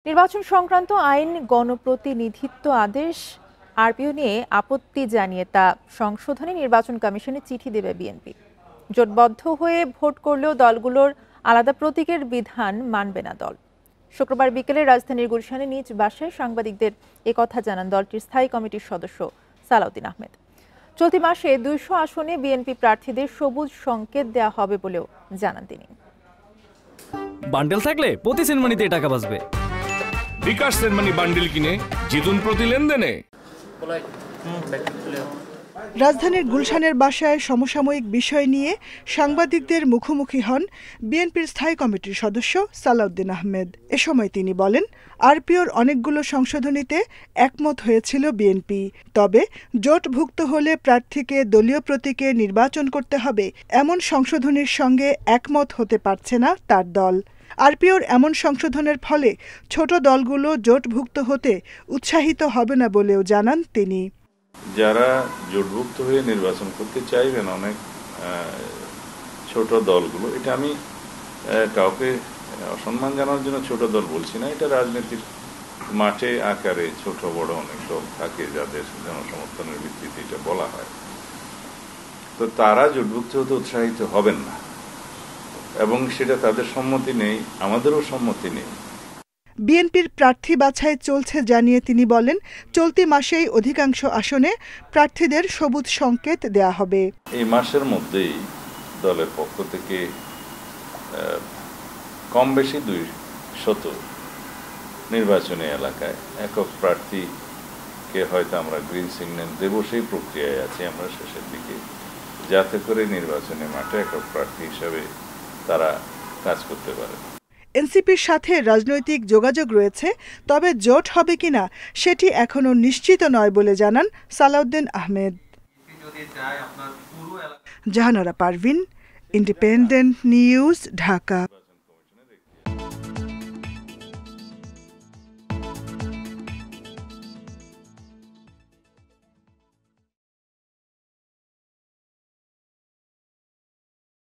নির্বাচন সংক্রান্ত আইন গণপ্রতিনিধিত্ব আদেশ আরপিও নিয়ে আপত্তি জানিয়ে তা সংশোধনে নির্বাচন কমিশনে চিঠি দেবে বিএনপি। জোটবদ্ধ হয়ে ভোট করলেও দলগুলোর আলাদা প্রতীকের বিধান মানবে না দল। শুক্রবার বিকেলে রাজধানীর গুলশানে নিজ বাসায় সাংবাদিকদের একথা জানান দলটির স্থায়ী কমিটির সদস্য সালাউদ্দিন আহমেদ। চলতি মাসে ২০০ আসনে বিএনপি প্রার্থীদের সবুজ সংকেত দেওয়া হবে বলেও জানান তিনি। বান্ডেল থাকলে প্রতি সেনমানিতে টাকা বাঁচবে। বিকাশ সেনমানি বান্ডেল কিনে জিতুন প্রতি লেনদেনে। রাজধানীর গুলশানের বাসায় সমসাময়িক বিষয় নিয়ে সাংবাদিকদের মুখোমুখি হন বিএনপির স্থায়ী কমিটির সদস্য সালাউদ্দিন আহমেদ। এ সময় তিনি বলেন, আরপিওর অনেকগুলো সংশোধনীতে একমত হয়েছিল বিএনপি, তবে জোটভুক্ত হলে প্রার্থীকে দলীয় প্রতীকে নির্বাচন করতে হবে এমন সংশোধনীর সঙ্গে একমত হতে পারছে না তার দল। আরপিওর এমন সংশোধনের ফলে ছোট দলগুলো জোটভুক্ত হতে উৎসাহিত হবে না বলেও জানান তিনি। যারা জোটভুক্ত হয়ে নির্বাচন করতে চাইবেন, অনেক ছোট দলগুলো, এটা আমি কাউকে অসম্মান জানার জন্য ছোট দল বলছি না, এটা রাজনীতির মাঠে আকারে ছোট বড় অনেক দল থাকে যাদের জনসমর্থনের ভিত্তিতে এটা বলা হয়। তো তারা জোটভুক্ত হতে উৎসাহিত হবেন না এবং সেটা তাদের সম্মতি নেই, আমাদেরও সম্মতি নেই। বিএনপির প্রার্থী বাছাই চলছে জানিয়ে তিনি বলেন, চলতি মাসেই অধিকাংশ আসনে প্রার্থীদের সবুজ সংকেত দেয়া হবে। এই মাসের মধ্যেই দলের পক্ষ থেকে কম বেশি 200 নির্বাচনী এলাকায় একক প্রার্থীকে হয়তো আমরা গ্রিন সিগন্যাল দেব, সেই প্রক্রিয়ায় আছি আমরা শেষের দিকে, যাতে করে নির্বাচনী মাঠে একক প্রার্থী হিসাবে তারা কাজ করতে পারে। এনসিপির সাথে রাজনৈতিক যোগাযোগ রয়েছে, তবে জোট হবে কিনা সেটি এখনো নিশ্চিত নয় বলে জানান সালাউদ্দিন আহমেদ। Jahanara Parvin, Independent News, Dhaka.